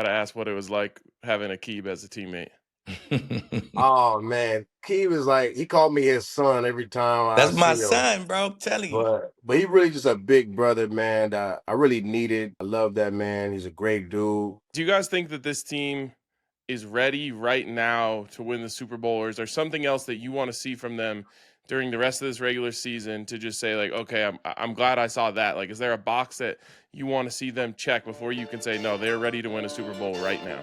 to ask what it was like having Aqib as a teammate. Oh man, Keith is like he called me his son every time I That's my see him. son, bro. I'm telling you. But he really just a big brother, man. That I really needed. I love that man. He's a great dude. Do you guys think that this team is ready right now to win the Super Bowl, or is there something else that you want to see from them during the rest of this regular season to just say like, okay, I'm glad I saw that? Like, is there a box that you want to see them check before you can say no, they're ready to win a Super Bowl right now?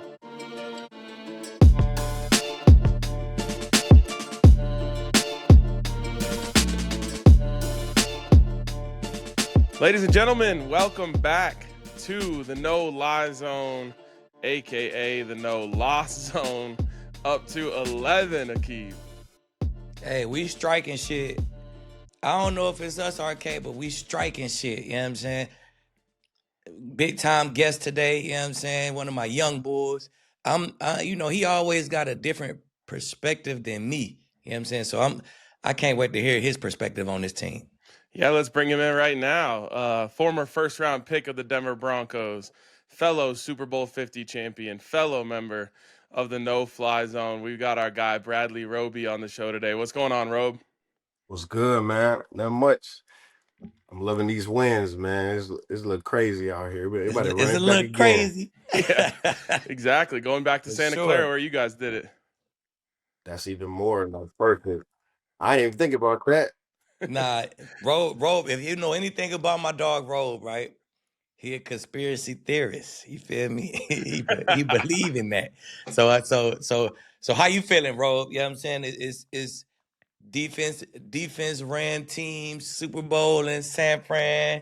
Ladies and gentlemen, welcome back to the No Lie Zone, aka the No Loss Zone. Up to 11, Aqib. Hey, we striking shit. I don't know if it's us, RK, but we striking shit. You know what I'm saying? Big time guest today. You know what I'm saying? One of my young bulls. He always got a different perspective than me. You know what I'm saying? So I can't wait to hear his perspective on this team. Yeah, let's bring him in right now. Former first-round pick of the Denver Broncos, fellow Super Bowl 50 champion, fellow member of the No Fly Zone. We've got our guy Bradley Roby on the show today. What's going on, Rob? What's good, man? Not much. I'm loving these wins, man. It's a little crazy out here. But everybody It's a running back little again. crazy. Yeah, exactly. Going back to For Santa sure. Clara where you guys did it. That's even more than perfect. I didn't even think about that. Nah, Robe, if you know anything about my dog Robe, right? He a conspiracy theorist. You feel me? he believe in that. So how you feeling, Robe? You know what I'm saying? Is defense ran teams, Super Bowl in San Fran,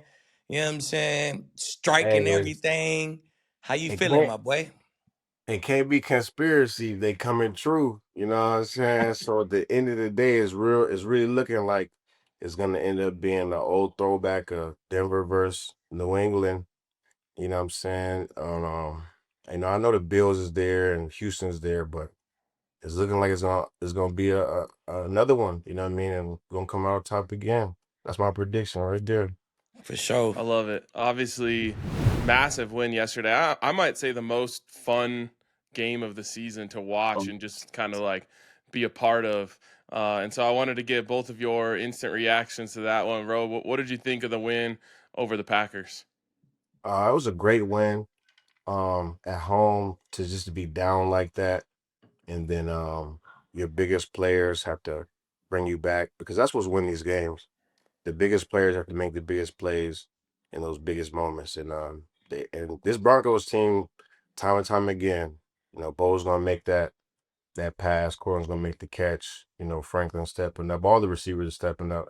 you know what I'm saying? Striking Hey, everything. How you it feeling, can't my boy? it can't be conspiracy. They coming true. You know what I'm saying? So at the end of the day, it's really looking like it's gonna end up being the old throwback of Denver versus New England. You know what I'm saying? I know the Bills is there and Houston's there, but it's looking like it's gonna be another one. You know what I mean? And gonna come out top again. That's my prediction right there. For sure. I love it. Obviously, massive win yesterday. I might say the most fun game of the season to watch and just kind of like be a part of. And so I wanted to get both of your instant reactions to that one. Ro, what did you think of the win over the Packers? It was a great win. At home to just be down like that, and then your biggest players have to bring you back because that's what's winning these games. The biggest players have to make the biggest plays in those biggest moments, and this Broncos team, time and time again, Bo's gonna make that pass, Corin's gonna make the catch, Franklin stepping up, all the receivers are stepping up,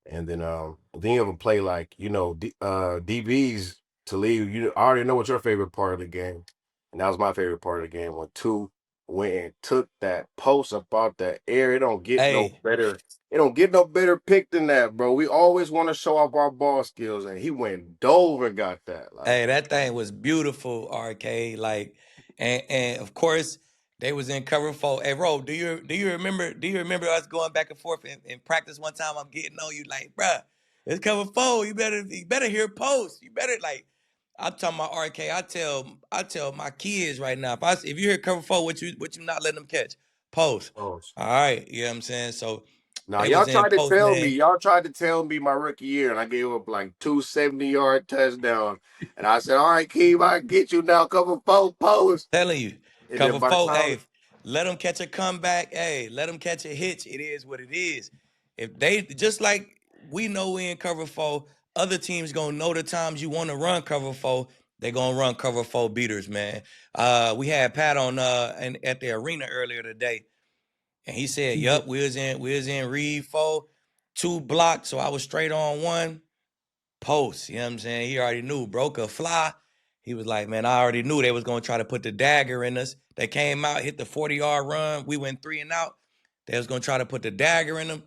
and then you have a play like DBs to leave. I already know what your favorite part of the game, and that was my favorite part of the game when two went and took that post up out the air. It don't get no Hey, better. It don't get no better pick than that, bro. We always want to show off our ball skills, and he went dove and got that. Like, hey, that thing was beautiful, RK. Like, and of course they was in cover 4. Hey, Ro, do you remember us going back and forth in practice one time? I'm getting on you like, bruh, it's cover 4. You better hear post. You better like. I'm talking about RK. I tell my kids right now, if you hear cover 4, what you not letting them catch? Post. oh, All right, you know what I'm saying? So now they y'all was in tried to post, tell me, man. y'all tried to tell me my rookie year, and I gave up like 270-yard touchdowns. And I said, all right, Keem, I get you now, cover 4 posts. Telling you, And then cover by the 4. time Hey, let them catch a comeback. Hey, let them catch a hitch. It is what it is. If they just like we know we in cover 4, other teams gonna know the times you want to run cover 4. They gonna run cover 4 beaters, man. We had Pat on at the arena earlier today, and he said, "Yup, we was in read 4, 2 blocked, so I was straight on 1 post." You know what I'm saying? He already knew broke a fly. He was like, man, I already knew they was gonna try to put the dagger in us. They came out, hit the 40-yard run. We went 3 and out. They was gonna try to put the dagger in them.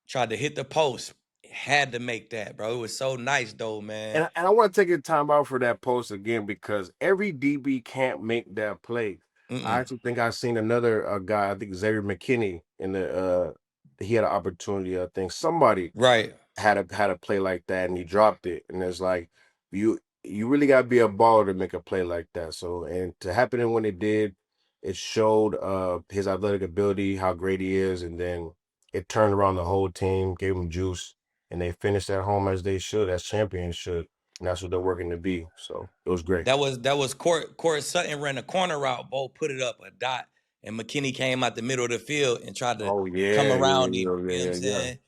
Tried to hit the post. Had to make that, bro. It was so nice though, man. and I want to take a time out for that post again because every DB can't make that play. I actually think I seen another guy, I think Xavier McKinney, in he had an opportunity. I think somebody Right. had a play like that and he dropped it. And it's like you really got to be a baller to make a play like that. So, and to happen when it did, it showed his athletic ability, how great he is, and then it turned around the whole team, gave him juice, and they finished at home as they should, as champions should, and that's what they're working to be. So it was great. That was Court Sutton ran a corner route. Bo put it up a dot, and McKinney came out the middle of the field and tried to Oh come yeah, yeah, around him. yeah, You know what yeah, I'm yeah. saying?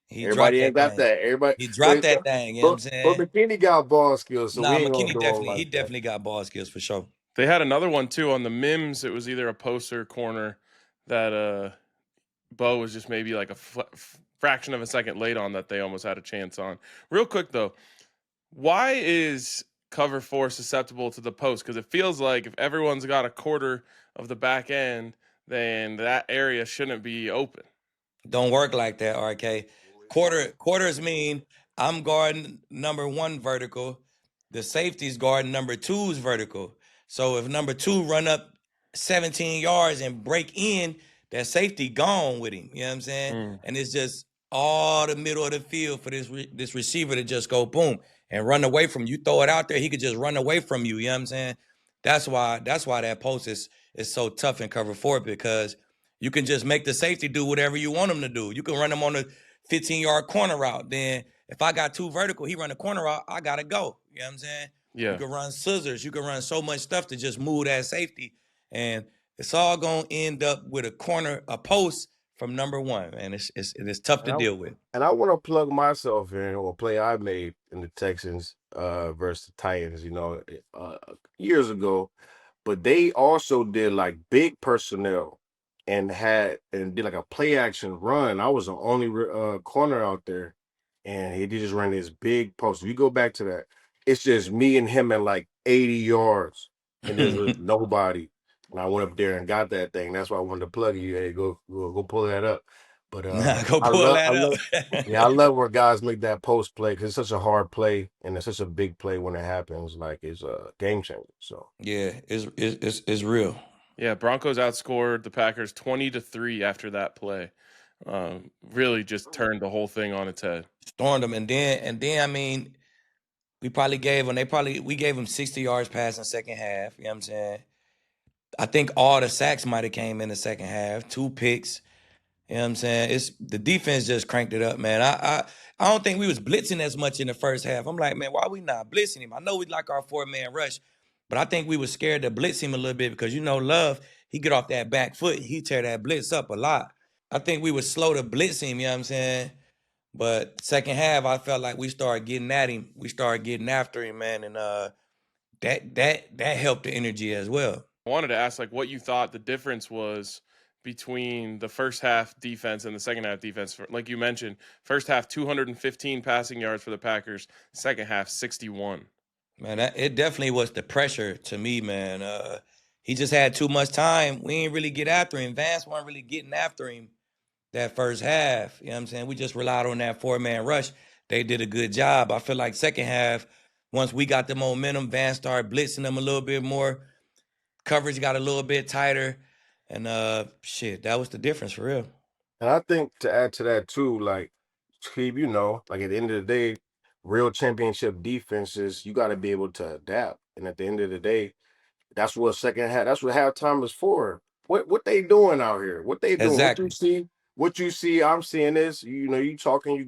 He dropped Everybody ain't that got thing. that. Everybody, He dropped that thing. You know what I'm but saying? McKinney got ball skills, so we Nah, ain't gonna McKinney do him he like that. definitely got ball skills for sure. They had another one too on the Mims. It was either a post or a corner that Bo was just maybe like a fraction of a second late on that they almost had a chance on. Real quick though, why is cover 4 susceptible to the post? Because it feels like if everyone's got a quarter of the back end, then that area shouldn't be open. Don't work like that, RK. Quarters mean I'm guarding number 1 vertical. The safety's guarding number 2's vertical. So if number 2 run up 17 yards and break in, that safety gone with him. You know what I'm saying? Mm. And it's just all the middle of the field for this receiver to just go boom and run away from you. Throw it out there, he could just run away from you. You know what I'm saying? That's why that post is so tough in cover 4, because you can just make the safety do whatever you want him to do. You can run him on a 15-yard corner route. Then if I got 2 vertical, he run a corner route, I gotta go. You know what I'm saying? Yeah. You can run scissors. You can run so much stuff to just move that safety. And it's all gonna end up with a post from number 1. And it's tough to deal with. And I want to plug myself in or play I made in the Texans versus the Titans, years ago. But they also did like big personnel and did like a play action run. I was the only corner out there, and he just ran this big post. If you go back to that, it's just me and him at like 80 yards, and there's nobody. And I went up there and got that thing. That's why I wanted to plug you. Hey, go pull that up. But Go pull that up. I love where guys make that post play because it's such a hard play and it's such a big play when it happens. Like it's a game changer. So yeah, it's real. Yeah, Broncos outscored the Packers 20-3 after that play. Really just turned the whole thing on its head. Stormed them, and then I mean, we gave them 60 yards passing second half. You know what I'm saying? I think all the sacks might have came in the second half. 2 picks. You know what I'm saying? It's the defense just cranked it up, man. I don't think we was blitzing as much in the first half. I'm like, man, why we not blitzing him? I know we like our 4-man rush, but I think we was scared to blitz him a little bit because Love, he get off that back foot, he tear that blitz up a lot. I think we were slow to blitz him, you know what I'm saying? But second half, I felt like we started getting at him. We started getting after him, man, and that helped the energy as well. I wanted to ask, like, what you thought the difference was between the first half defense and the second half defense. Like you mentioned, first half 215 passing yards for the Packers, second half 61. Man, it definitely was the pressure to me, man. He just had too much time. We ain't really get after him. Vance wasn't really getting after him that first half. You know what I'm saying? We just relied on that 4-man rush. They did a good job. I feel like second half, once we got the momentum, Vance started blitzing them a little bit more. Coverage got a little bit tighter. And that was the difference for real. And I think to add to that too, like Steve, like at the end of the day, real championship defenses, you got to be able to adapt. And at the end of the day, that's what halftime is for. What they doing out here? What they doing? Exactly. What you see, I'm seeing this. You talking, you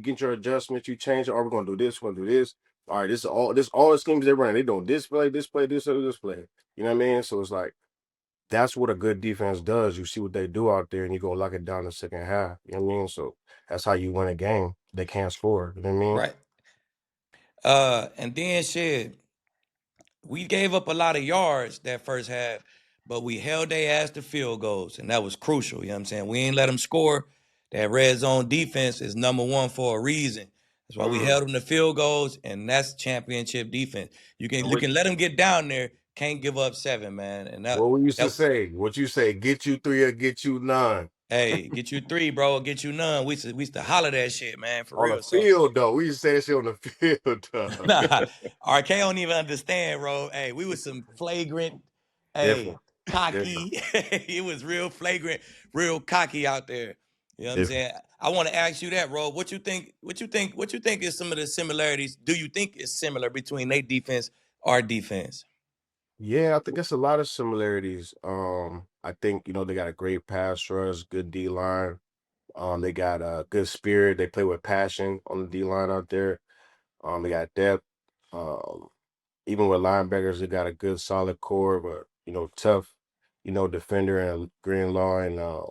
get your adjustments, you change it. Are we gonna do this? We're gonna do this. All right, this all the schemes they're running. They doing this play, this play, this other this play. You know what I mean? So it's like that's what a good defense does. You see what they do out there, and you go lock it down in the second half. You know what I mean? So that's how you win a game. They can't score. You know what I mean? Right. And then we gave up a lot of yards that first half, but we held their ass to field goals, and that was crucial. You know what I'm saying? We ain't let them score. That red zone defense is number 1 for a reason. That's why we held them to field goals, and that's championship defense. You can let them get down there. Can't give up 7, man. And what we used to say, what you say, get you 3 or get you none. Hey, get you 3, bro, or get you none. We used to holler that shit, man, for real. On the field, though. We used to say that shit on the field, though. Nah, RK don't even understand, bro. Hey, we was some flagrant, cocky. It was real flagrant, real cocky out there. You know what I'm saying? I want to ask you that, Ro. What you think is some of the similarities? Do you think is similar between their defense, our defense? Yeah, I think it's a lot of similarities. I think, they got a great pass rush, good D line. They got a good spirit. They play with passion on the D line out there. They got depth. Um, Even with linebackers, they got a good solid core, but tough, defender and Greenlaw and uh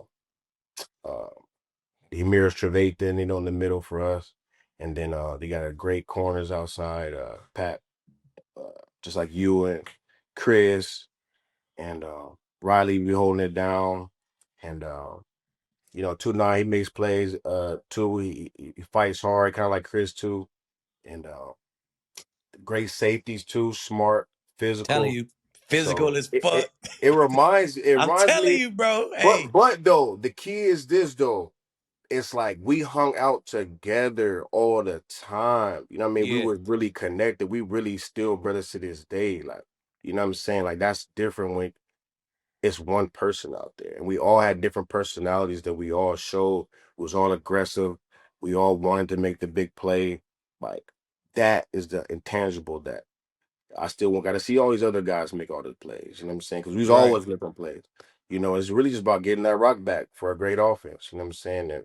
Emir Trevathan, in the middle for us. And then they got a great corners outside, Pat, just like you and Chris and Riley be holding it down. And 2-9, he makes plays. Two, he fights hard, kind of like Chris too. And great safeties too, smart, Telling physical. you, So physical as it fuck. it, it reminds it I'm reminds telling me, you, bro. but Hey, though the key is this though. It's like we hung out together all the time. You know what I mean? We yeah, were really connected. We really still brothers to this day. Like, you know what I'm saying? Like that's different when it's one person out there. And we all had different personalities that we all showed. We was all aggressive. We all wanted to make the big play. Like that is the intangible that I still want got to see all these other guys make all the plays. You know what I'm saying? Because we was right. always making plays. It's really just about getting that rock back for a great offense. You know what I'm saying? And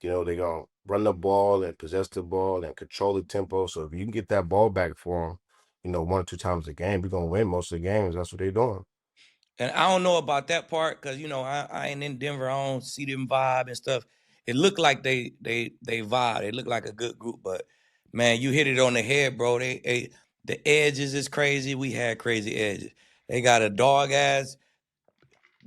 they're gonna run the ball and possess the ball and control the tempo. So if you can get that ball back for them, one or two times a game, we're gonna win most of the games. That's what they're doing. And I don't know about that part because I ain't in Denver. I don't see them vibe and stuff. It looked like they vibe. They look like a good group, but man, you hit it on the head, bro. The edges is crazy. We had crazy edges. They got a dog ass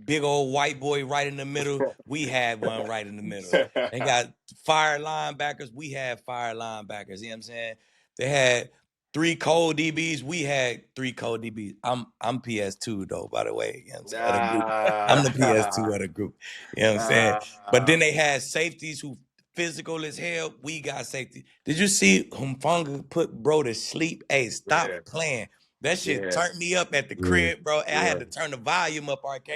big old white boy right in the middle. We had one right in the middle. They got fire linebackers. We had fire linebackers. You know what I'm saying? They had 3 cold DBs. We had 3 cold DBs. I'm PS2 though, by the way. You know what I'm saying? Of the group. I'm the PS2 of the group. You know what I'm saying? But then they had safeties who physical as hell. We got safety. Did you see Humfunga put bro to sleep? Hey, stop Yeah, playing. That shit yeah, turned me up at the yeah, crib, bro. And I had yeah, to turn the volume up, RK.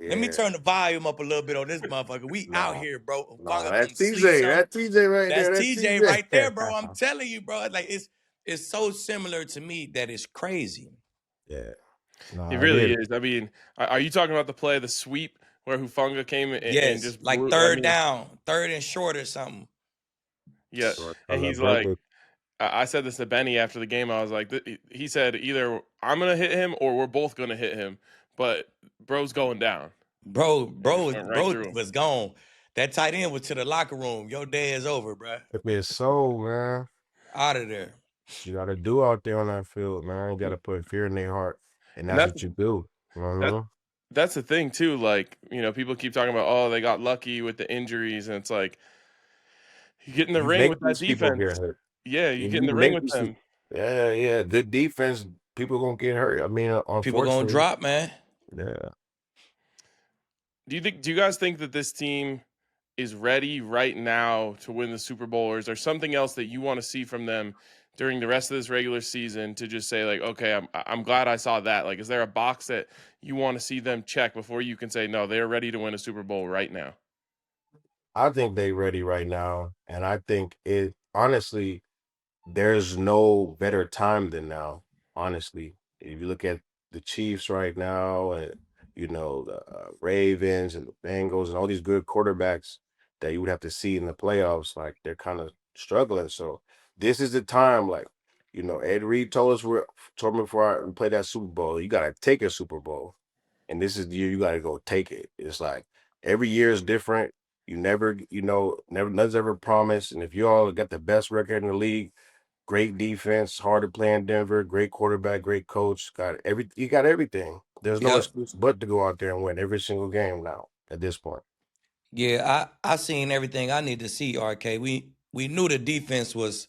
Let me yeah. turn the volume up a little bit on this motherfucker. We out No, here, bro. no, Funga that's putting sleep, TJ. son. That's TJ right That's there. That's TJ right there, bro. I'm TJ. telling you, bro. Like it's so similar to me that it's crazy. Yeah, It no, it really is. is. I mean, are you talking about the play, the sweep, where Hufunga came and Yes, just like blew? I third mean, down, third and short or something. yeah. And he's like, I said this to Benny after the game. I was like, he said either I'm gonna hit him or we're both gonna hit him, but bro's going down. Bro, And just went right bro through him. was gone. That tight end was to the locker room. Your day is over, bro. If it's so, man, Out of there. you got to do out there on that field, man. You got to put fear in their heart, and And that's what you do. that that's the thing too. Like, people keep talking about, oh, they got lucky with the injuries, and it's like you get in the You ring make with that these people defense. get hurt. Yeah, you If get in you the ring make with these, them. yeah, yeah, good defense, people gonna get hurt. I mean, People gonna unfortunately, drop, man. yeah. Do you guys think that this team is ready right now to win the Super Bowl, or is there something else that you want to see from them during the rest of this regular season to just say like, okay, I'm glad I saw that? Like, is there a box that you want to see them check before you can say no, they're ready to win a Super Bowl right now? I think they ready right now, and I think it honestly. There's no better time than now, honestly. If you look at the Chiefs right now, and the Ravens and the Bengals and all these good quarterbacks that you would have to see in the playoffs, like they're kind of struggling. So this is the time, like Ed Reed told me before we play that Super Bowl, you gotta take a Super Bowl, and this is the year you gotta go take it. It's like every year is different. You never, never nothing's ever promised. And if you all got the best record in the league, great defense, hard to play in Denver, great quarterback, great coach, you got everything. There's no Yep. excuse but to go out there and win every single game now at this point. Yeah, I seen everything I need to see, RK. We knew the defense was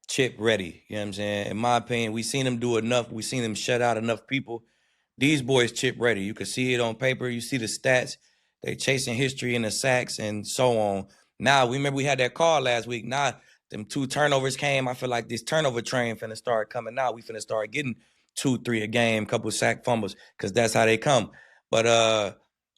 chip ready. You know what I'm saying? In my opinion, we seen them do enough. We seen them shut out enough people. These boys chip ready. You can see it on paper. You see the stats. They chasing history in the sacks and so on. Now, we remember we had that call last week. Now, them 2 turnovers came. I feel like this turnover train finna start coming out. We finna start getting 2, 3 a game, couple sack fumbles, because that's how they come. But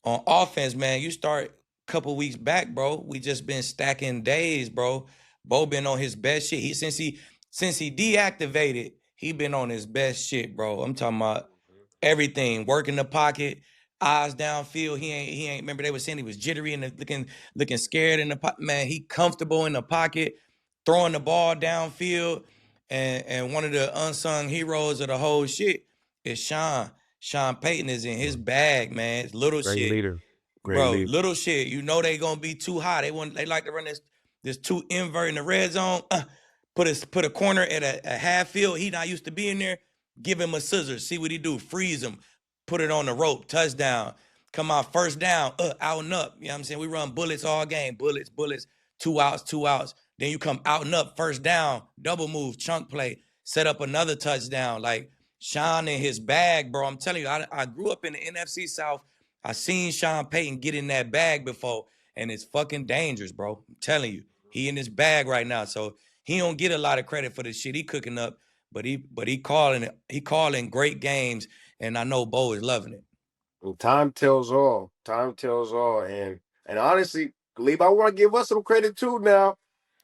on offense, man, you start couple weeks back, bro. We just been stacking days, bro. Bo been on his best shit. Since he deactivated, he been on his best shit, bro. I'm talking about everything. Work in the pocket, eyes downfield. He ain't remember they were saying he was jittery and looking scared in the pocket. Man, he comfortable in the pocket, throwing the ball downfield. And one of the unsung heroes of the whole shit is Sean. Sean Payton is in his bag, man. It's little Great shit. leader. Great Bro, leader. little shit. You know they gonna be too high. They like to run this two invert in the red zone. Put a corner at a half field. He not used to being there. Give him a scissors. See what he do. Freeze him. Put it on the rope. Touchdown. Come out first down. Out and up. You know what I'm saying? We run bullets all game. Bullets. 2 outs, 2 outs. Then you come out and up. First down. Double move. Chunk play. Set up another touchdown. Like Sean in his bag, bro. I'm telling you, I grew up in the NFC South. I seen Sean Payton get in that bag before, and it's fucking dangerous, bro. I'm telling you, he in his bag right now. So he don't get a lot of credit for the shit he cooking up, but he calling great games, and I know Bo is loving it. And time tells all. Time tells all. And honestly, Glebe, I want to give us some credit too now.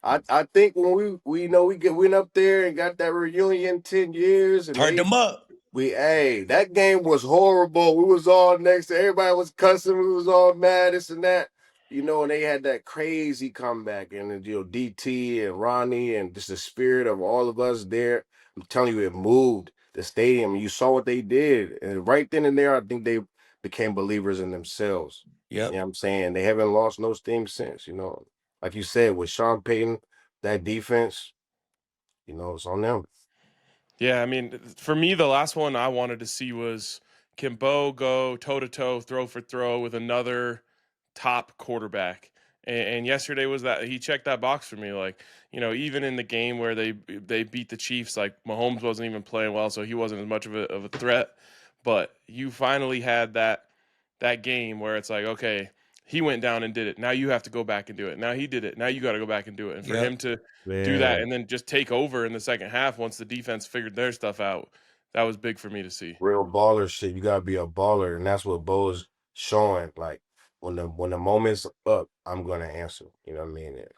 I think when we went up there and got that reunion 10 years and Turned him up. that game was horrible. We was all next to everybody was cussing, we was all mad, this and that. And they had that crazy comeback and DT and Ronnie and just the spirit of all of us there. I'm telling you, it moved the stadium. You saw what they did. And right then and there, I think they became believers in themselves. Yep. You know what I'm saying? They haven't lost no steam since, Like you said, with Sean Payton, that defense, it's on them. Yeah, I mean, for me, the last one I wanted to see was, can Bo go toe-to-toe, throw for throw with another top quarterback? And yesterday was that he checked that box for me. Like, even in the game where they beat the Chiefs, like Mahomes wasn't even playing well, so he wasn't as much of a threat. But you finally had that game where it's like, okay, he went down and did it. Now you have to go back and do it. Now he did it. Now you got to go back and do it. And for him to do that and then just take over in the second half once the defense figured their stuff out, that was big for me to see. Real baller shit. You gotta be a baller, and that's what Bo's showing. Like when the moment's up, I'm gonna answer. You know what I mean? And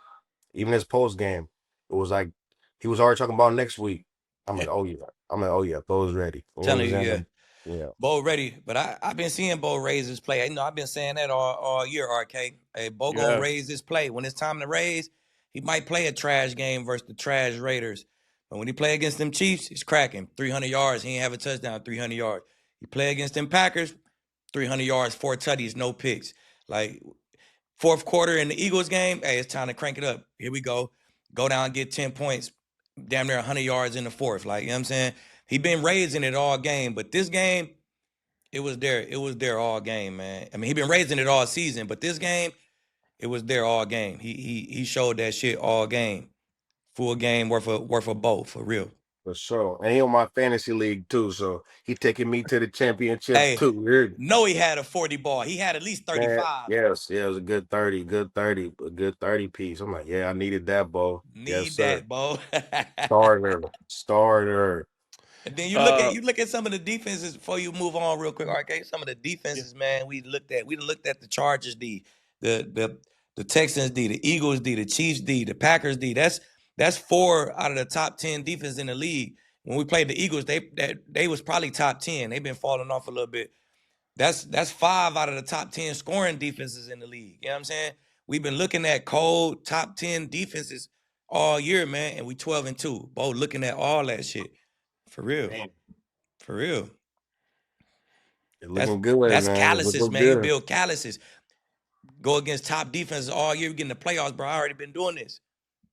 even his post game, it was like he was already talking about next week. I'm like, oh yeah, Bo's ready. Telling you, yeah. Yeah. Bo ready, but I've been seeing Bo raise his play. I've been saying that all year, RK. Hey, Bo gonna raise his play. When it's time to raise, he might play a trash game versus the trash Raiders. But when he play against them Chiefs, he's cracking. 300 yards. He ain't have a touchdown, 300 yards. He play against them Packers, 300 yards, 4 tutties, no picks. Like, fourth quarter in the Eagles game, hey, it's time to crank it up. Here we go. Go down and get 10 points. Damn near 100 yards in the fourth. Like, you know what I'm saying? He been raising it all game. But this game, it was there all game, man. I mean, he been raising it all season, but this game, it was there all game. He showed that shit all game. Full game worth of both, for real. For sure. And he on my fantasy league too, so he taking me to the championship too. No, he had a 40 ball. He had at least 35. Yes, it was a good 30, a good 30 piece. I'm like, yeah, I needed that, Bo. That, Bo. Starter. And then you look at some of the defenses before you move on real quick, RK. Some of the defenses, man, we looked at the Chargers D, the Texans D, the Eagles D, the Chiefs D, the Packers D. That's 4 out of the top 10 defenses in the league. When we played the Eagles, they was probably top 10. They've been falling off a little bit. That's 5 out of the top 10 scoring defenses in the league. You know what I'm saying? We've been looking at cold top 10 defenses all year, man, and we 12-2. Both looking at all that shit. For real. Man. For real. It looking good, that's man. calluses, man. You build calluses. Go against top defenses all year. We get in the playoffs, bro. I already been doing this.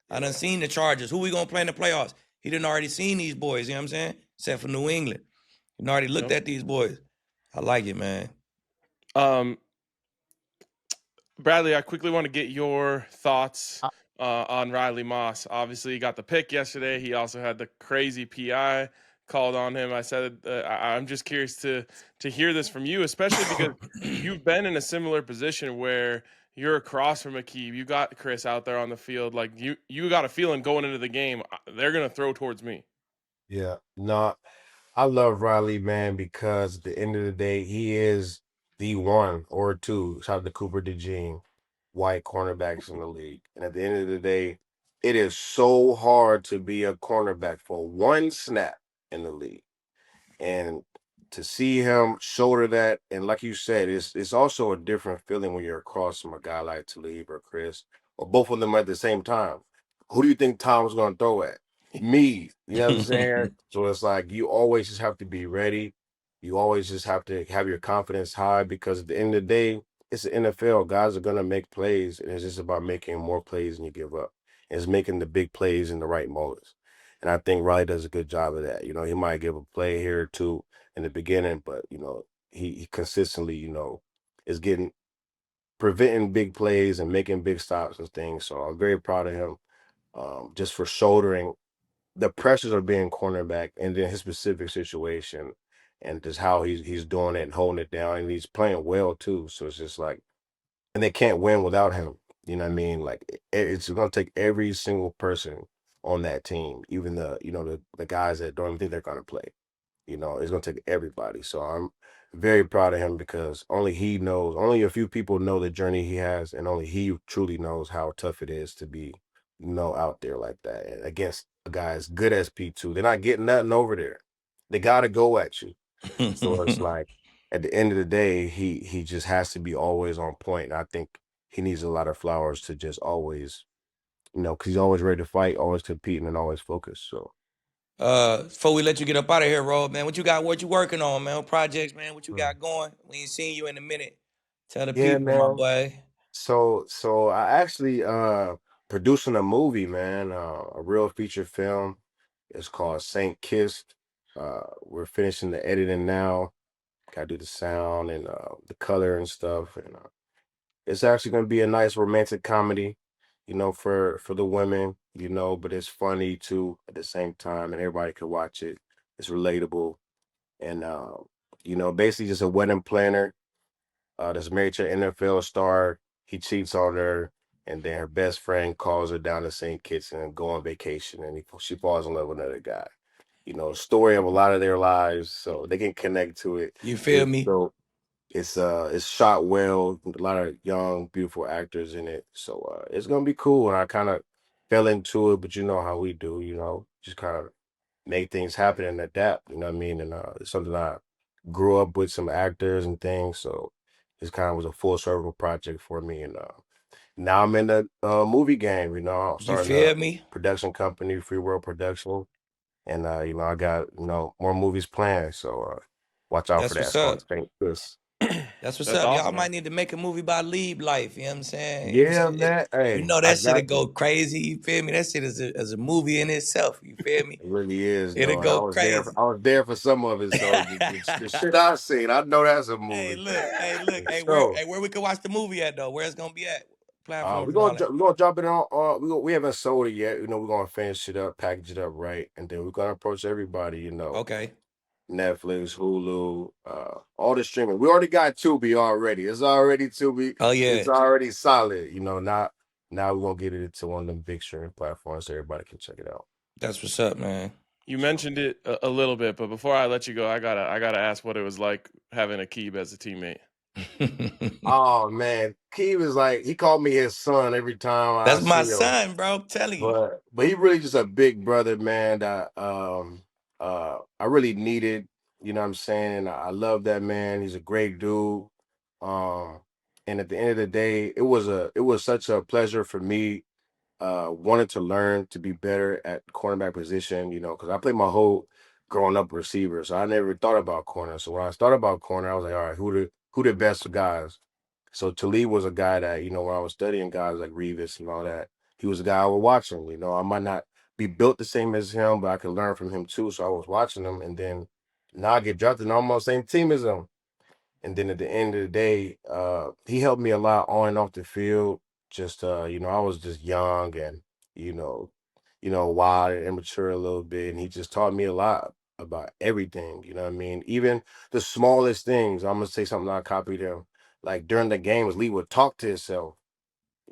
I done seen the Chargers. Who we gonna play in the playoffs? He done already seen these boys, you know what I'm saying? Except for New England. He done already looked at these boys. I like it, man. Bradley, I quickly want to get your thoughts on Riley Moss. Obviously, he got the pick yesterday. He also had the crazy PI called on him. I said I'm just curious to hear this from you, especially because you've been in a similar position where you're across from Aqib. You got Chris out there on the field. Like you got a feeling going into the game, they're gonna throw towards me. Yeah, no, I love Riley, man, because at the end of the day, he is the one or two. Shout out to Cooper DeJean. white cornerbacks in the league. And at the end of the day, it is so hard to be a cornerback for one snap in the league. And to see him shoulder that, and like you said, it's also a different feeling when you're across from a guy like Talib or Chris, or both of them at the same time. Who do you think Tom's gonna throw at? Me. You know what I'm saying? So it's like you always just have to be ready. You always just have to have your confidence high because at the end of the day, it's the NFL. Guys are gonna make plays, and it's just about making more plays than you give up. And it's making the big plays in the right moments. And I think Riley does a good job of that. You know, he might give a play here or two in the beginning, but he consistently, is getting preventing big plays and making big stops and things. So I'm very proud of him, just for shouldering the pressures of being cornerback and then his specific situation and just how he's doing it and holding it down. And he's playing well too. So it's just like, and they can't win without him. You know what I mean? Like it's gonna take every single person on that team, even the guys that don't even think they're gonna play. It's gonna take everybody. So I'm very proud of him because only he knows, only a few people know the journey he has, and only he truly knows how tough it is to be, out there like that. And against a guy as good as P2. They're not getting nothing over there. They gotta go at you. So it's like at the end of the day, he just has to be always on point. And I think he needs a lot of flowers to just always, because he's always ready to fight, always competing, and always focused. So Before we let you get up out of here, Rob, man, what you working on, man? What projects, man? What you mm. got going? We ain't seen you in a minute. Tell the Yeah, people, my man. boy. So I actually producing a movie, man, a real feature film. It's called Saint Kissed. We're finishing the editing now. Gotta do the sound and the color and stuff. And it's actually gonna be a nice romantic comedy, for the women, but it's funny too at the same time, and everybody can watch it. It's relatable. And basically just a wedding planner that's married to an NFL star. He cheats on her, and then her best friend calls her down to St. Kitts and go on vacation, and she falls in love with another guy. Story of a lot of their lives, so they can connect to it. You feel me? So it's shot well, with a lot of young, beautiful actors in it. So it's gonna be cool. And I kind of fell into it, but you know how we do, just kind of make things happen and adapt, you know what I mean? And it's something I grew up with some actors and things, so this kind of was a full circle project for me. And now I'm in the movie game, I'm You starting a feel me? production company, Free World Production. And I got, more movies planned. So watch out for That's that. what's It's called up. St. Chris. That's what's That's up. Y'all awesome, might man. need to make a movie about Lead Life. You know what I'm saying? Yeah, man. You Hey, know I that shit'll got go you. crazy. You feel me? That shit is a movie in itself. You feel me? It really is, It'll though. And I go was there. crazy. I was there for some of it. So the shit I seen, I know that's a Hey, movie. look, hey, look, For hey, sure. where we can watch the movie at though? Where it's gonna be at? Platforms We're and all that. gonna drop it on. We haven't sold it yet. We're gonna finish it up, package it up right, and then we're gonna approach everybody. Okay. Netflix, Hulu, all the streaming. We already got Tubi already. It's already Tubi. Oh It's yeah. already solid. Now we're gonna get it to one of them big streaming platforms so everybody can check it out. That's what's up, man. You So mentioned it a little bit, but before I let you go, I gotta ask what it was like having Aqib as a teammate. oh man, Key was like he called me his son every time I That's my see him. son, bro. I'm telling you. But he really just a big brother, man, that I really needed, you know what I'm saying? I love that man. He's a great dude. Um and at the end of the day, it was such a pleasure for me wanted to learn to be better at cornerback position, because I played my whole growing up receiver. So I never thought about corner. So when I started about corner, I was like, all right, who the best guys? So Talib was a guy that, when I was studying guys like Revis and all that, he was a guy I would watch him. I might not be built the same as him, but I could learn from him too. So I was watching him, and then now I get drafted and I'm on the same team as him. And then at the end of the day, he helped me a lot on and off the field. Just I was just young and, you know, wild and immature a little bit. And he just taught me a lot about everything, you know what I mean? Even the smallest things. I'm gonna say something I copied him. Like during the games, Lee would talk to himself.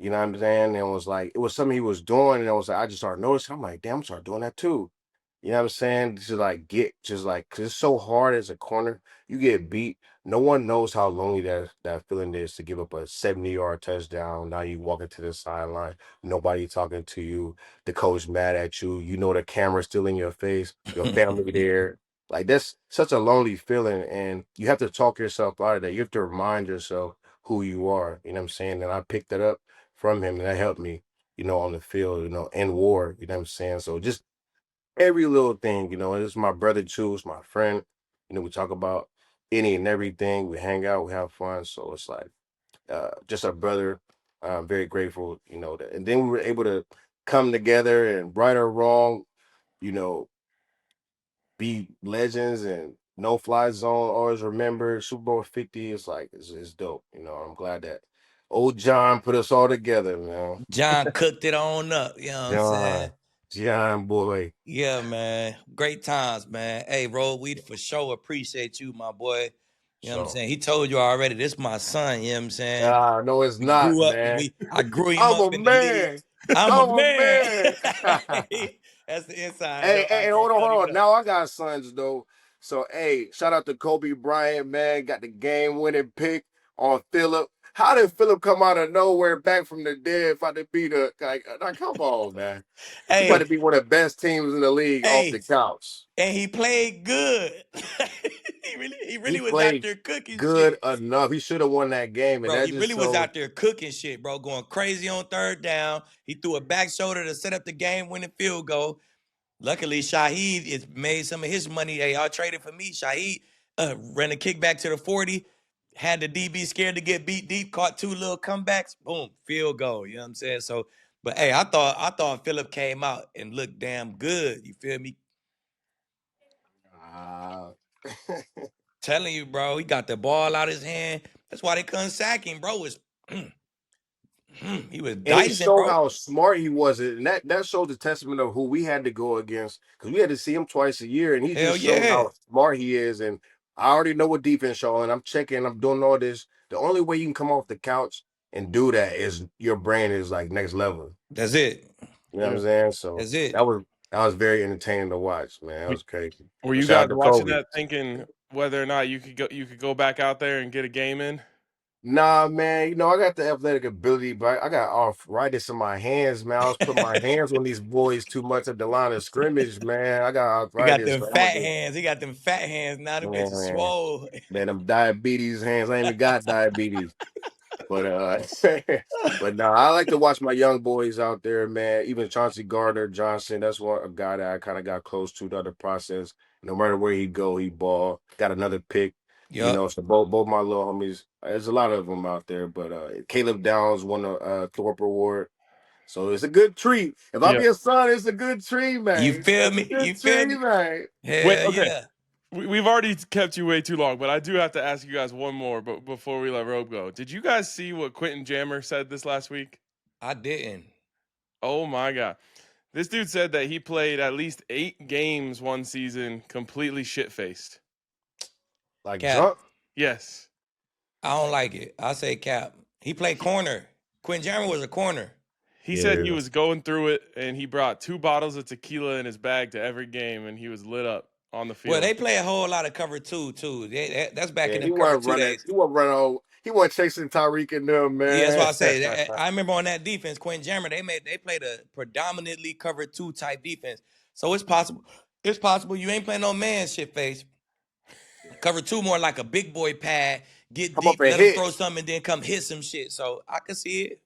You know what I'm saying? And it was like it was something he was doing, and it was like I just started noticing. I'm like, damn, I'm starting doing that too. You know what I'm saying? Just like get just like because it's so hard as a corner. You get beat no one knows how lonely that feeling is to give up a 70-yard touchdown. Now you walk into the sideline, nobody talking to you, the coach mad at you. You know the camera's still in your face, your family there. Like that's such a lonely feeling, and you have to talk yourself out of that. You have to remind yourself who you are. You know what I'm saying? And I picked that up from him, and that helped me. On the field, in war. You know what I'm saying? So just every little thing, and it's my brother too, it's my friend. We talk about any and everything. We hang out, we have fun. So it's like just a brother. I'm very grateful, that. And then we were able to come together and right or wrong, you know, be legends and no fly zone, always remember Super Bowl 50. It's like it's dope. I'm glad that old John put us all together, man. John cooked it on up. You know what I'm saying? John boy. Yeah, man. Great times, man. Hey, Ro, we for sure appreciate you, my boy. You know what I'm So saying? He told you already, this my son, you know what I'm saying? no, it's We not, grew up, man. I grew him I'm up a in the league. man. I'm a I'm a man. man. That's the inside, Hey, though. I hey, can't hold on, cut him hold on. up. Now I got sons though. So hey, shout out to Kobe Bryant, man. Got the game winning pick on Phillip. How did Phillip come out of nowhere back from the dead if I to be the like come on, man. He about to Hey, be one of the best teams in the league off the hey, couch. and he played good. he He really was out played there cooking good shit. enough. He should have won that game, and Bro, that he just really was showed. out there cooking shit, bro, going crazy on third down. He threw a back shoulder to set up the game-winning field goal. Luckily, Shaheed is made some of his money. They all traded for me. Shaheed ran a kickback to the 40, had the DB scared to get beat deep, caught two little comebacks, boom, field goal. You know what I'm saying? So, but hey, I thought Phillip came out and looked damn good. You feel me? Ah. Telling you, bro, he got the ball out his hand. That's why they couldn't sack him, bro. He was And he dicing, showed bro. how smart he was, and that showed the testament of who we had to go against because we had to see him twice a year, and he Hell just showed yeah. how smart he is. And I already know what defense showing. I'm checking, I'm doing all this. The only way you can come off the couch and do that is your brain is like next level. That's it. You know what Yeah. I'm saying? So That's it. that was very entertaining to watch, man. That Were was crazy. were But you shout guys out to watching Kobe. that thinking whether or not you could go back out there and get a game in? Nah, man, I got the athletic ability, but I got arthritis in my hands, man. I was putting my hands on these boys too much at the line of scrimmage, man. I got He got arthritis. them So I'm fat gonna hands. He got them fat hands. Now the bitch is man, swole. man, them diabetes hands. I ain't even got diabetes. But but no, I like to watch my young boys out there, man. Even Chauncey Gardner Johnson, that's a guy that I kind of got close to the process. No matter where he go, he ball. Got another pick. Yup. So both my little homies. There's a lot of them out there, but Caleb Downs won a Thorpe Award, so it's a good treat. If I Yeah. be a son, it's a good treat, You man. It's feel a me? good You feel treat, me? man. Wait. Hell Okay. yeah. We've already kept you way too long, but I do have to ask you guys one more. But before we let Robe go, did you guys see what Quentin Jammer said this last week? I didn't. Oh my god, this dude said that he played at least 8 games one season completely shit faced. Like Cap. drunk. Yes. I don't like it. I say Cap. He played corner. Quinn Jammer was a corner. He said he Yeah. was going through it and he brought 2 bottles of tequila in his bag to every game and he was lit up on the Well, field. they play a whole lot of cover two, too. That's back Yeah, in he them cover wasn't two running. days. He wasn't running on. He wasn't chasing Tyreek and them, Yeah, that's why man. I say. I remember on that defense, Quinn Jammer, they played a predominantly cover two type defense. So it's possible. It's possible you ain't playing no man shit face. Cover two more like a big boy pad, get Come up deep, and let him hit. throw something, and then come hit some shit. So I can see it.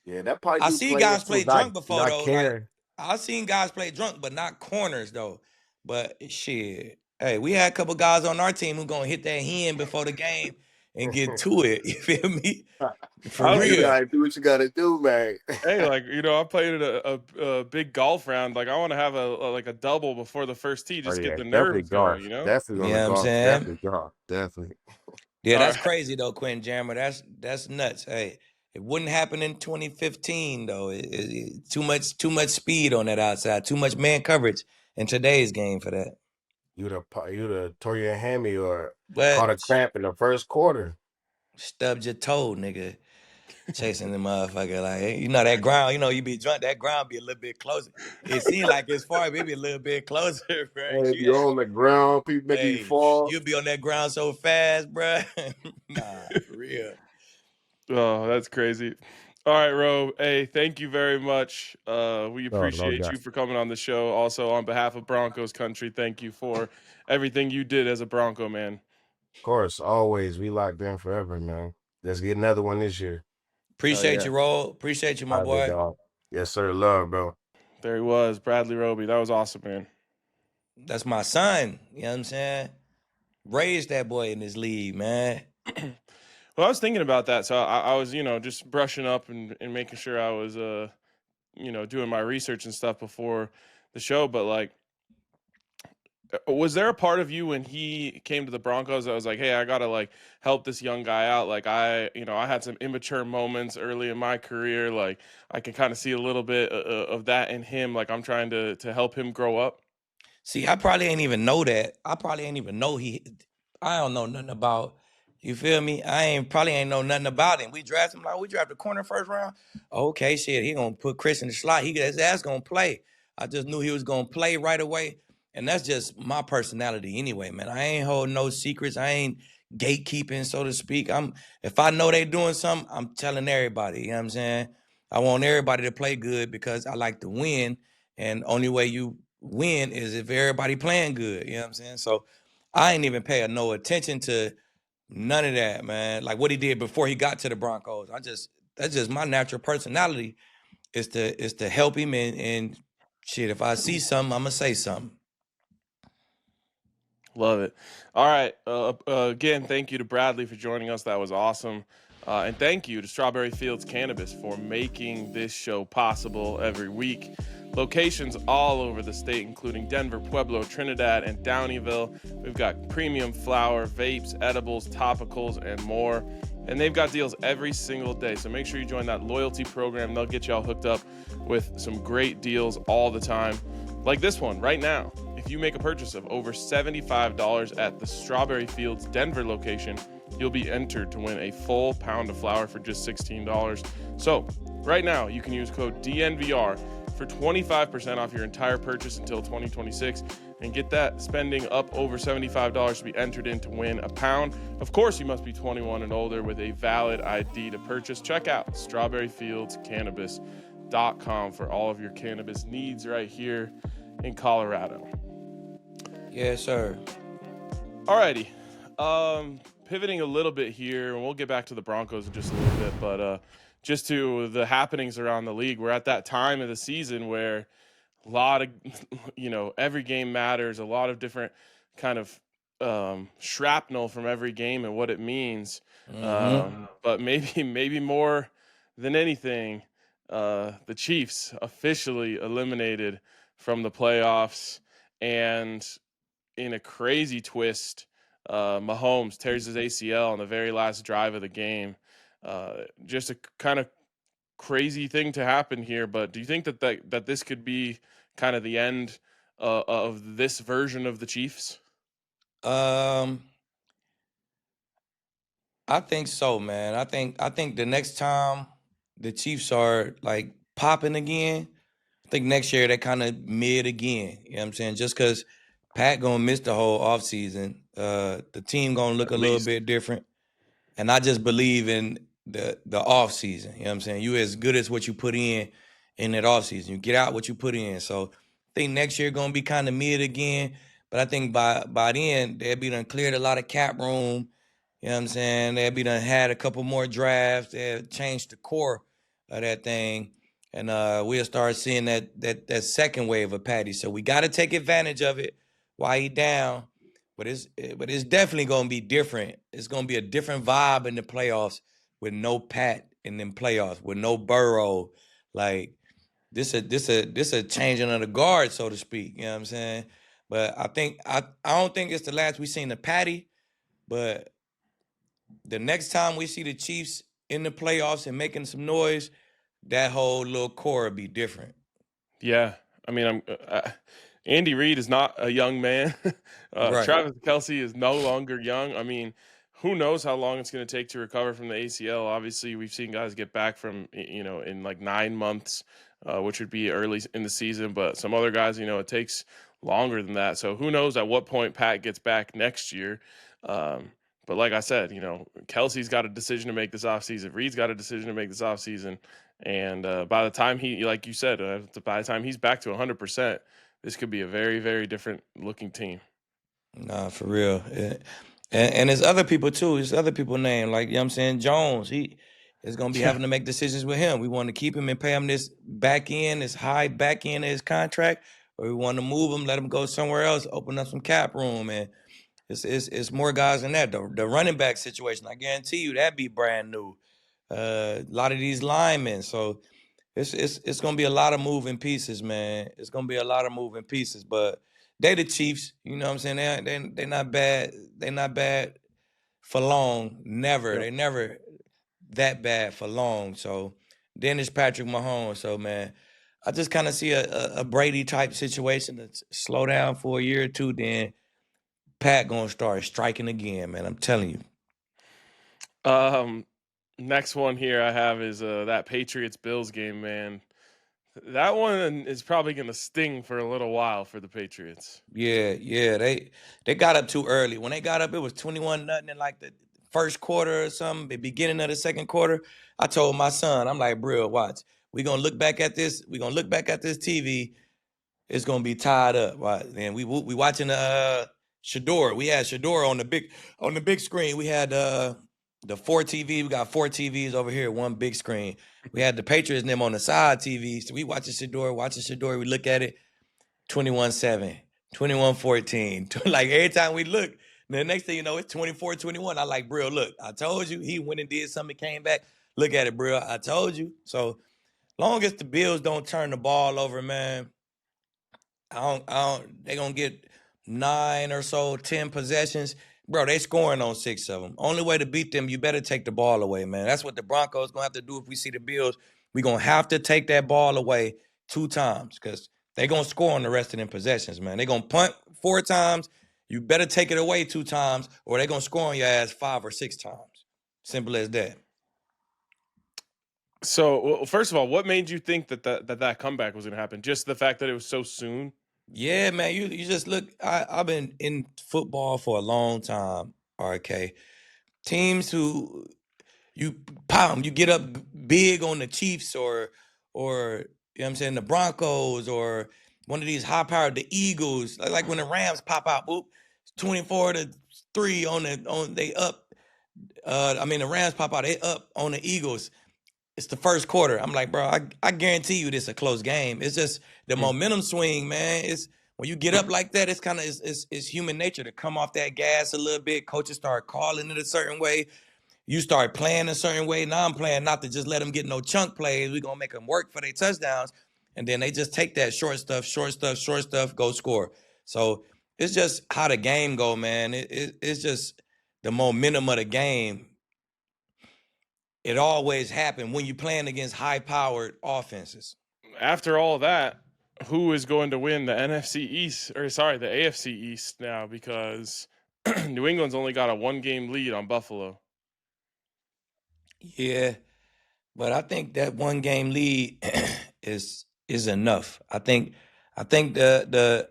Yeah, that probably I do see play guys into play drunk before not though. Like caring. I've seen guys play drunk, but not corners though. But shit, hey, we had a couple guys on our team who gonna hit that hen before the game and get to it. You feel me? For I, You real. gotta do what you gotta do, man. hey, like I played at a big golf round. Like I want to have a double before the first tee, Oh just get yeah, the definitely nerves going. golf. You know. Definitely You on know the what I'm golf. saying? Definitely golf. Definitely. Yeah, All that's right. crazy though, Quentin Jammer. That's nuts. Hey, it wouldn't happen in 2015 though. Too much speed on that outside. Too much man coverage in today's game for that. You'd have tore your hammy or But caught a cramp in the first quarter. stubbed your toe, nigga. chasing the motherfucker. Like, you know, that ground, you know, you be drunk, that ground be a little bit closer. It seemed like it's far, but it be a little bit closer, bro. Hey, if you're on the ground, people making you Hey, fall. you be on that ground so fast, bro. Nah, for real. Oh, that's crazy. All right, Ro. Hey, thank you very much. We No appreciate doubt. you for coming on the show. Also, on behalf of Broncos country, thank you for everything you did as a Bronco man. Of course, always. We locked in forever, man. Let's get another one this year. Appreciate yeah. you, Ro. Appreciate you, my All right, big boy. dog. Yes, sir. Love, bro. There he was, Bradley Roby. That was awesome, man. That's my son. You know what I'm saying? Raised that boy in this league, man. Well, I was thinking about that, so I was, just brushing up and making sure I was, doing my research and stuff before the show. But like, was there a part of you when he came to the Broncos that was like, hey, I gotta like help this young guy out? Like I had some immature moments early in my career. Like I can kind of see a little bit of that in him. Like I'm trying to help him grow up. See, I probably ain't even know that. I probably ain't even know I don't know nothing about, you feel me? Probably ain't know nothing about him. We drafted him like we drafted a corner first round. Okay, shit, he gonna put Chris in the slot. His ass gonna play. I just knew he was gonna play right away. And that's just my personality anyway, man. I ain't holding no secrets. I ain't gatekeeping, so to speak. If I know they doing something, I'm telling everybody. You know what I'm saying? I want everybody to play good because I like to win. And only way you win is if everybody playing good. You know what I'm saying? So I ain't even pay no attention to none of that, man. Like what he did before he got to the Broncos. That's just my natural personality is to help him and shit. If I see something, I'm gonna say something. Love it. All right. Again, thank you to Bradley for joining us. That was awesome. And thank you to Strawberry Fields Cannabis for making this show possible every week. Locations all over the state, including Denver, Pueblo, Trinidad, and Downeyville. We've got premium flower, vapes, edibles, topicals, and more. And they've got deals every single day. So make sure you join that loyalty program. They'll get you all hooked up with some great deals all the time. Like this one right now. If you make a purchase of over $75 at the Strawberry Fields Denver location, you'll be entered to win a full pound of flour for just $16. So right now, you can use code DNVR for 25% off your entire purchase until 2026 and get that spending up over $75 to be entered in to win a pound. Of course, you must be 21 and older with a valid ID to purchase. Check out strawberryfieldscannabis.com for all of your cannabis needs right here in Colorado. Yes, sir. Alrighty. Pivoting a little bit here, and we'll get back to the Broncos in just a little bit, but just to the happenings around the league. We're at that time of the season where a lot of, every game matters, a lot of different kind of shrapnel from every game and what it means. But maybe more than anything, the Chiefs officially eliminated from the playoffs, and in a crazy twist, Mahomes tears his ACL on the very last drive of the game. Just a kind of crazy thing to happen here, but do you think that this could be kind of the end of this version of the Chiefs? I think so, man. I think the next time the Chiefs are like popping again, I think next year they're kind of mid again. You know what I'm saying? Just because Pat gonna miss the whole offseason, the team gonna look At a little least. bit different. And I just believe in the off season. You know what I'm saying? You as good as what you put in that off season. You get out what you put in. So I think next year gonna be kind of mid again. But I think by then they'll be done cleared a lot of cap room. You know what I'm saying? They'll be done had a couple more drafts. They'll change the core of that thing. And we'll start seeing that second wave of Patty. So we gotta take advantage of it while he down. But it's definitely gonna be different. It's gonna be a different vibe in the playoffs with no Pat in them playoffs, with no Burrow. Like this a changing of the guard, so to speak. You know what I'm saying? But I don't think it's the last we seen the Patty, but the next time we see the Chiefs in the playoffs and making some noise, that whole little core will be different. Yeah, I mean, Andy Reid is not a young man. Right. Travis Kelce is no longer young. I mean, who knows how long it's going to take to recover from the ACL. Obviously, we've seen guys get back from, in like 9 months, which would be early in the season. But some other guys, it takes longer than that. So who knows at what point Pat gets back next year. But like I said, Kelsey's got a decision to make this offseason. Reed's got a decision to make this offseason. And by the time like you said, by the time he's back to 100%, this could be a very, very different looking team. Nah, for real. Yeah. And there's other people too. There's other people named, like, you know what I'm saying, Jones. He is going to be having to make decisions with him. We want to keep him and pay him this high back end of his contract, or we want to move him, let him go somewhere else, open up some cap room. And it's more guys than that. The running back situation, I guarantee you, that'd be brand new. A lot of these linemen. So it's gonna be a lot of moving pieces, man. It's gonna be a lot of moving pieces. But they the Chiefs, you know what I'm saying? They're not bad. They're not bad for long. Never. Yep. They never that bad for long. So then it's Patrick Mahomes. So man, I just kind of see a Brady type situation to slow down for a year or two. Then Pat gonna start striking again, man. I'm telling you. Next one here I have is that Patriots-Bills game, man. That one is probably going to sting for a little while for the Patriots. Yeah. They got up too early. When they got up, it was 21-0 in like the first quarter or something, the beginning of the second quarter. I told my son, I'm like, bro, watch. We're gonna look back at this. We're gonna look back at this TV. It's gonna be tied up. Right? And we watching Shador. We had Shador on the big screen. We had the 4 TV. We got 4 TVs over here, one big screen. We had the Patriots and them on the side TV. So we watching Shador. We look at it, 21-7, 21-14. Like every time we look, the next thing you know, it's 24-21. I like, bro, look, I told you. He went and did something, came back. Look at it, bro. I told you. So long as the Bills don't turn the ball over, man, they gonna get 9 or so, 10 possessions. Bro, they scoring on 6 of them. Only way to beat them, you better take the ball away, man. That's what the Broncos gonna have to do if we see the Bills. We gonna have to take that ball away 2 times because they gonna score on the rest of them possessions, man. They gonna punt 4 times. You better take it away 2 times, or they gonna score on your ass 5 or 6 times. Simple as that. So, well, first of all, what made you think that comeback was going to happen? Just the fact that it was so soon? Yeah, man. You just look. I've been in football for a long time. RK teams who you get up big on the Chiefs or you know what I'm saying, the Broncos or one of these high powered, the Eagles. Like when the Rams pop out, whoop, 24-3 they up. The Rams pop out, they up on the Eagles. It's the first quarter. I'm like, bro, I guarantee you this is a close game. It's just the momentum swing, man. It's when you get up like that, it's kind of it's human nature to come off that gas a little bit. Coaches start calling it a certain way. You start playing a certain way. Now I'm playing not to just let them get no chunk plays. We're going to make them work for their touchdowns. And then they just take that short stuff, go score. So it's just how the game go, man. It's just the momentum of the game. It always happens when you're playing against high-powered offenses. After all that, who is going to win the the AFC East now? Because New England's only got a 1-game lead on Buffalo. Yeah, but I think that 1-game lead is enough. I think the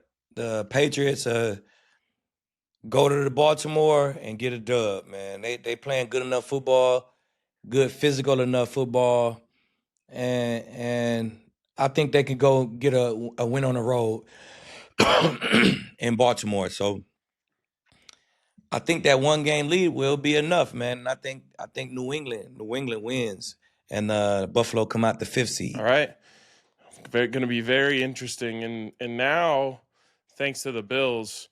Patriots go to the Baltimore and get a dub, man. They playing good enough football. Good physical enough football, and I think they can go get a win on the road in Baltimore. So I think that 1-game lead will be enough, man. And I think New England wins, and Buffalo come out the 5th seed. All right, going to be very interesting. And now, thanks to the Bills,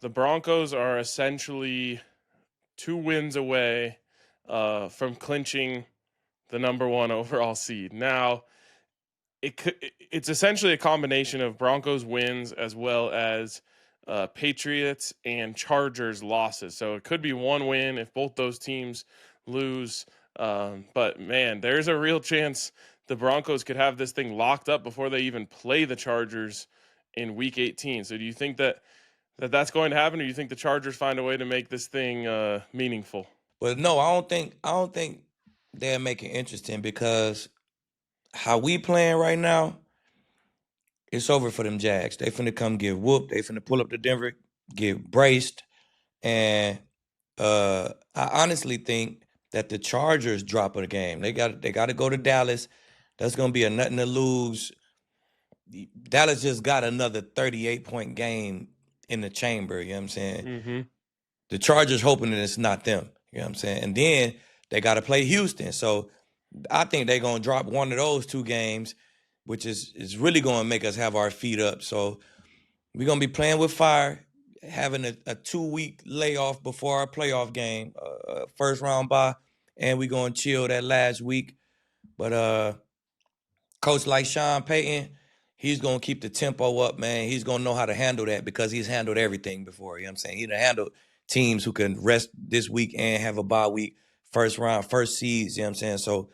the Broncos are essentially 2 wins away from clinching the number 1 overall seed. Now, it's essentially a combination of Broncos wins as well as Patriots and Chargers losses. So it could be 1 win if both those teams lose. But, man, there's a real chance the Broncos could have this thing locked up before they even play the Chargers in Week 18. So do you think that that's going to happen, or you think the Chargers find a way to make this thing meaningful? But no, I don't think they'll make it interesting because how we playing right now, it's over for them Jags. They finna come get whooped. They finna pull up to Denver, get braced, and I honestly think that the Chargers drop a game. They got to go to Dallas. That's gonna be a nothing to lose. Dallas just got another 38-point game in the chamber. You know what I'm saying? Mm-hmm. The Chargers hoping that it's not them. You know what I'm saying? And then they got to play Houston. So I think they're going to drop one of those two games, which is really going to make us have our feet up. So we're going to be playing with fire, having a 2-week layoff before our playoff game, first round bye, and we're going to chill that last week. But coach like Sean Payton, he's going to keep the tempo up, man. He's going to know how to handle that because he's handled everything before. You know what I'm saying? He's handled teams who can rest this week and have a bye week, first round, first seeds, you know what I'm saying? So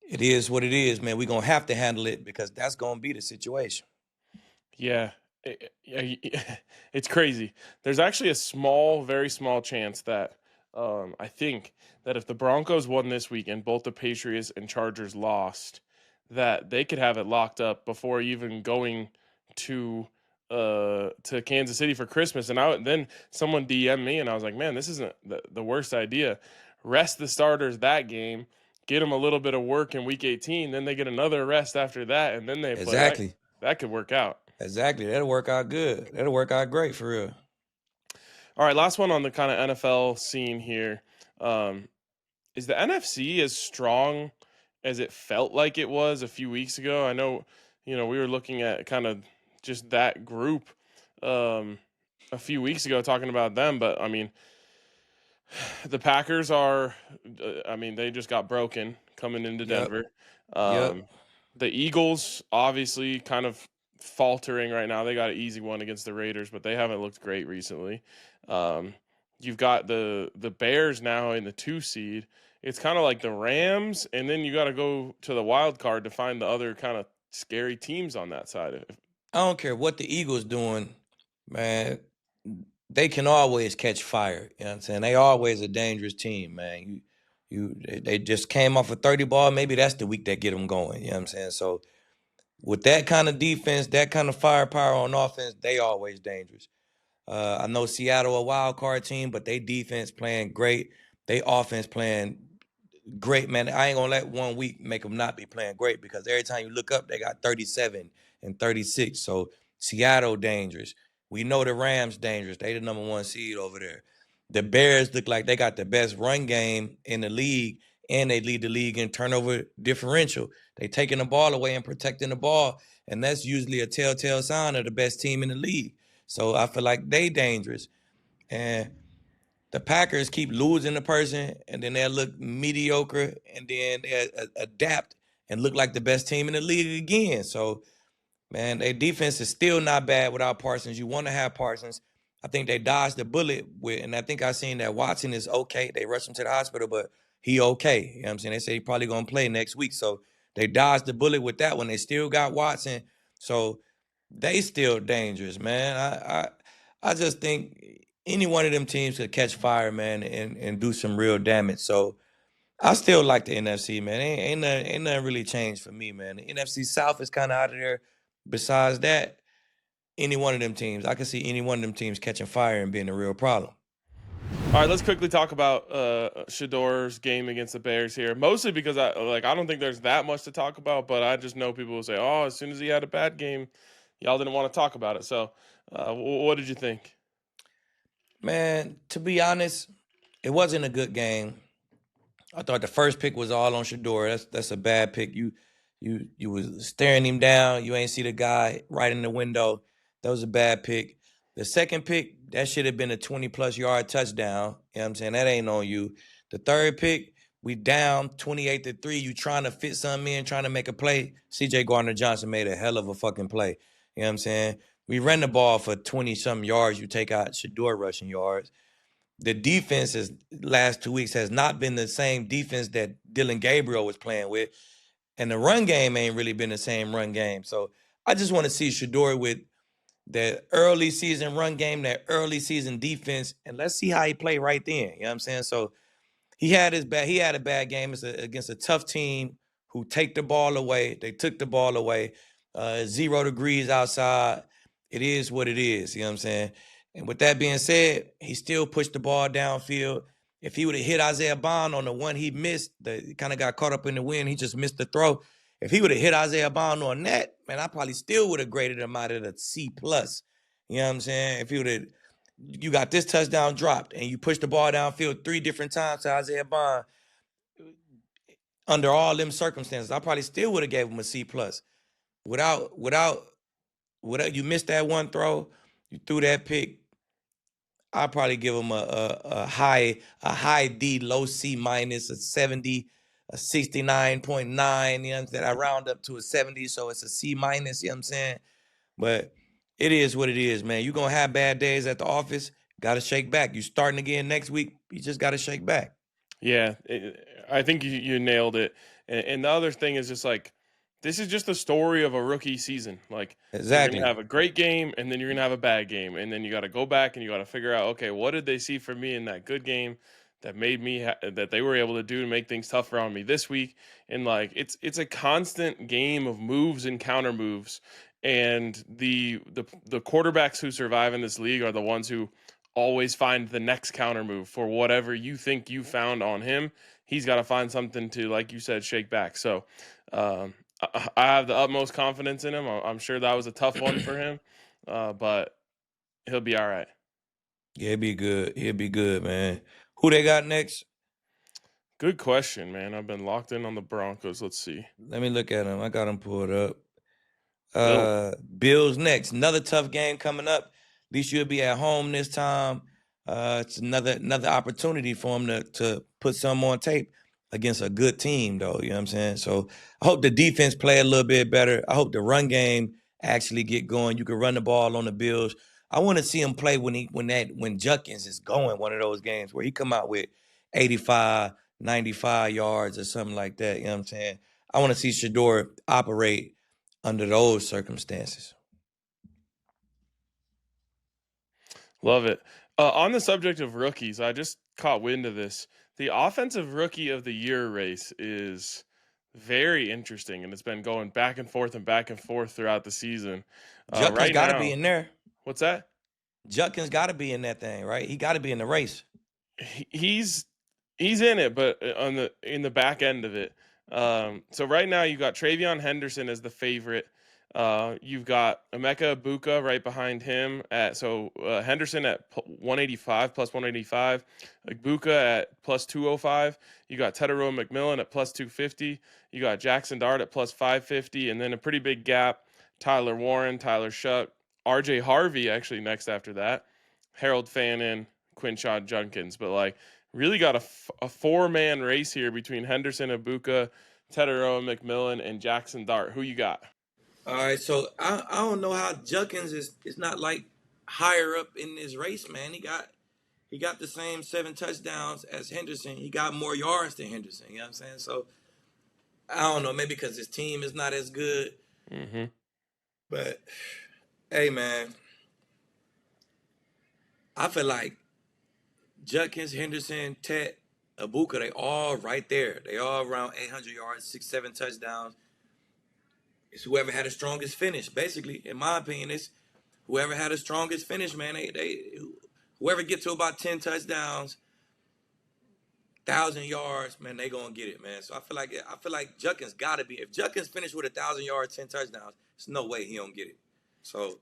it is what it is, man. We're going to have to handle it because that's going to be the situation. Yeah, it's crazy. There's actually a small, very small chance that I think that if the Broncos won this week and both the Patriots and Chargers lost, that they could have it locked up before even going to Kansas City for Christmas. And then someone DM'd me, and I was like, man, this isn't the worst idea. Rest the starters that game, get them a little bit of work in Week 18, then they get another rest after that, and then they play. Exactly. That could work out. Exactly. That'll work out good. That'll work out great for real. All right, last one on the kind of NFL scene here. Is the NFC as strong as it felt like it was a few weeks ago? I know, we were looking at kind of just that group a few weeks ago talking about them, but I mean, the Packers are, they just got broken coming into Denver. Yep. The Eagles, obviously, kind of faltering right now. They got an easy one against the Raiders, but they haven't looked great recently. You've got the Bears now in the 2 seed. It's kind of like the Rams, and then you got to go to the wild card to find the other kind of scary teams on that side. I don't care what the Eagles doing, man. They can always catch fire. You know what I'm saying? They always a dangerous team, man. They just came off a 30 ball. Maybe that's the week that get them going. You know what I'm saying? So with that kind of defense, that kind of firepower on offense, they always dangerous. I know Seattle a wild card team, but they defense playing great. They offense playing great, man. I ain't gonna let 1 week make them not be playing great because every time you look up, they got 37 and 36. So Seattle dangerous. We know the Rams dangerous. They the number 1 seed over there. The Bears look like they got the best run game in the league, and they lead the league in turnover differential. They taking the ball away and protecting the ball, and that's usually a telltale sign of the best team in the league. So I feel like they dangerous. And the Packers keep losing the person, and then they'll look mediocre, and then they adapt and look like the best team in the league again. So, man, their defense is still not bad without Parsons. You want to have Parsons. I think they dodged the bullet with, and I think I seen that Watson is okay. They rushed him to the hospital, but he okay. You know what I'm saying? They say he probably going to play next week. So they dodged the bullet with that one. They still got Watson. So they still dangerous, man. I just think any one of them teams could catch fire, man, and do some real damage. So I still like the NFC, man. Ain't nothing really changed for me, man. The NFC South is kind of out of there. Besides that, any one of them teams, I can see any one of them teams catching fire and being a real problem. All right, let's quickly talk about Shador's game against the Bears here. Mostly because I don't think there's that much to talk about, but I just know people will say, "Oh, as soon as he had a bad game, y'all didn't want to talk about it." So, what did you think? Man, to be honest, it wasn't a good game. I thought the first pick was all on Shador. That's a bad pick. You was staring him down. You ain't see the guy right in the window. That was a bad pick. The second pick, that should have been a 20-plus yard touchdown. You know what I'm saying? That ain't on you. The third pick, we down 28-3. You trying to fit something in, trying to make a play. C.J. Gardner-Johnson made a hell of a fucking play. You know what I'm saying? We ran the ball for 20-something yards. You take out Shador rushing yards. The defense last 2 weeks has not been the same defense that Dylan Gabriel was playing with. And the run game ain't really been the same run game. So I just want to see Shador with that early season run game, that early season defense, and let's see how he play right then. You know what I'm saying? So he had a bad game against a tough team who take the ball away. They took the ball away. 0 degrees outside. It is what it is. You know what I'm saying? And with that being said, he still pushed the ball downfield. If he would have hit Isaiah Bond on the one he missed, he kind of got caught up in the wind. He just missed the throw. If he would have hit Isaiah Bond on that, man, I probably still would have graded him out at a C+. You know what I'm saying? If he would have, you got this touchdown dropped and you pushed the ball downfield 3 different times to Isaiah Bond under all them circumstances, I probably still would have gave him a C+. Without you missed that one throw, you threw that pick, I'd probably give him a high D, low C minus, a 70, a 69.9, you know what I'm saying? I round up to a 70, so it's a C minus, you know what I'm saying? But it is what it is, man. You're going to have bad days at the office, got to shake back. You starting again next week, you just got to shake back. Yeah, I think you nailed it. And the other thing is just like, this is just the story of a rookie season. Like, you're Exactly. going to have a great game, and then you're going to have a bad game. And then you got to go back and you got to figure out, okay, what did they see from me in that good game that made me that they were able to do to make things tougher on me this week? And like, it's a constant game of moves and counter moves. And the quarterbacks who survive in this league are the ones who always find the next counter move for whatever you think you found on him. He's got to find something to, like you said, shake back. So I have the utmost confidence in him. I'm sure that was a tough one for him, but he'll be all right. Yeah, he'll be good. He'll be good, man. Who they got next? Good question, man. I've been locked in on the Broncos. Let's see. Let me look at him. I got him pulled up. Bill. Bills next. Another tough game coming up. At least you'll be at home this time. It's another opportunity for him to put some on tape against a good team, though. You know what I'm saying? So I hope the defense play a little bit better. I hope the run game actually get going. You can run the ball on the Bills. I want to see him play when Judkins is going one of those games where he come out with 85, 95 yards or something like that. You know what I'm saying? I want to see Shador operate under those circumstances. Love it. On the subject of rookies, I just caught wind of this. The offensive rookie of the year race is very interesting, and it's been going back and forth throughout the season. Judkins Right got to now, be in there. what's that? Judkins got to be in that thing, right? He got to be in the race. He's in it, but in the back end of it. So right now you got Travion Henderson as the favorite. You've got Emeka Ibuka right behind him Henderson at 185 plus 185, Ibuka at plus 205. You got Tedero McMillan at plus 250. You got Jackson Dart at plus 550, and then a pretty big gap: Tyler Warren, Tyler Shuck, R.J. Harvey actually next after that, Harold Fannin, Quinshon Judkins. But like, really got a four-man race here between Henderson, Ibuka, Tedero McMillan, and Jackson Dart. Who you got? All right, so I don't know how Judkins is not like higher up in this race, man. He got the same 7 touchdowns as Henderson. He got more yards than Henderson. You know what I'm saying? So I don't know, maybe because his team is not as good. Mm-hmm. But hey, man, I feel like Judkins, Henderson, Ted, Ibuka, they all right there. They all around 800 yards, 6, 7 touchdowns. It's whoever had the strongest finish. Basically, in my opinion, it's whoever had the strongest finish, man. Whoever gets to about 10 touchdowns, 1,000 yards, man, they gonna get it, man. So I feel like Judkins gotta be. If Judkins finished with 1,000 yards, 10 touchdowns, there's no way he don't get it. So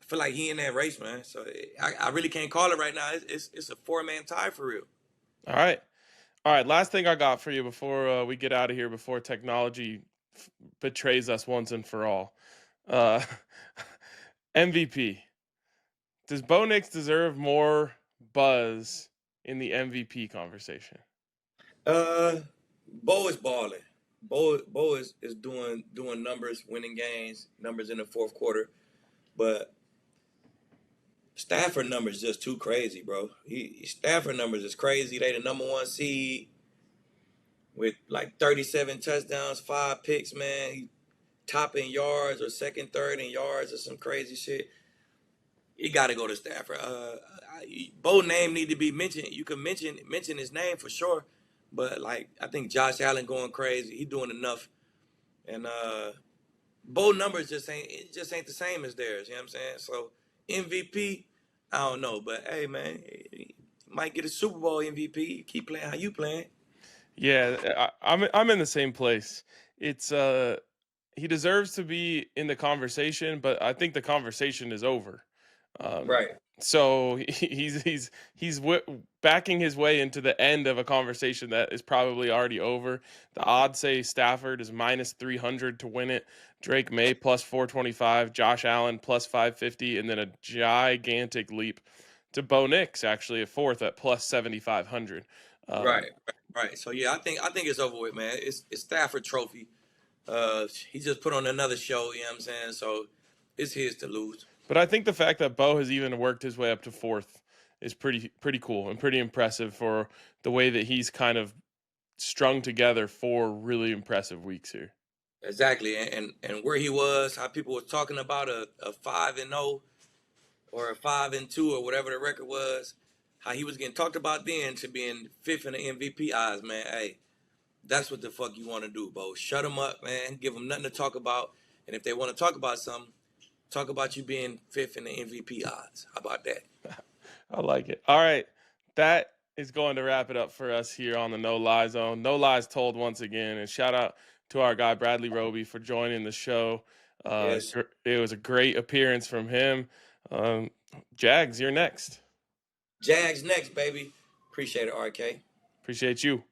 I feel like he in that race, man. So I really can't call it right now. It's a 4-man tie for real. All right. Last thing I got for you before we get out of here, before technology betrays us once and for all. MVP. Does Bo Nix deserve more buzz in the MVP conversation? Bo is balling. Bo is doing numbers, winning games, numbers in the fourth quarter. But Stafford numbers just too crazy, bro. Stafford numbers is crazy. They the number 1 seed with like 37 touchdowns, 5 picks, man. He top in yards or second, third in yards or some crazy shit. He got to go to Stafford. Bo name need to be mentioned. You can mention his name for sure, but like I think Josh Allen going crazy. He doing enough, and Bo numbers just ain't the same as theirs. You know what I'm saying? So MVP, I don't know, but hey man, he might get a Super Bowl MVP. Keep playing how you playing. Yeah, I'm in the same place. It's he deserves to be in the conversation, but I think the conversation is over. Um, Right. so backing his way into the end of a conversation that is probably already over. The odds say Stafford is minus 300 to win it. Drake May plus 425, Josh Allen plus 550, and then a gigantic leap to Bo Nix actually a fourth at plus 7,500. Right. Right. So yeah, I think it's over with, man. It's Stafford Trophy. He just put on another show. You know what I'm saying? So it's his to lose. But I think the fact that Bo has even worked his way up to fourth is pretty cool and pretty impressive for the way that he's kind of strung together 4 really impressive weeks here. Exactly, and where he was, how people were talking about a 5-0 or a 5-2 or whatever the record was, how he was getting talked about then to being fifth in the MVP odds, man. Hey, that's what the fuck you want to do, Bo. Shut them up, man. Give them nothing to talk about, and if they want to talk about something, talk about you being fifth in the MVP odds. How about that? I like it. All right. That is going to wrap it up for us here on the No Lie Zone. No Lies Told once again. And shout out to our guy, Bradley Roby, for joining the show. Yes. It was a great appearance from him. Jags, you're next. Jags next, baby. Appreciate it, RK. Appreciate you.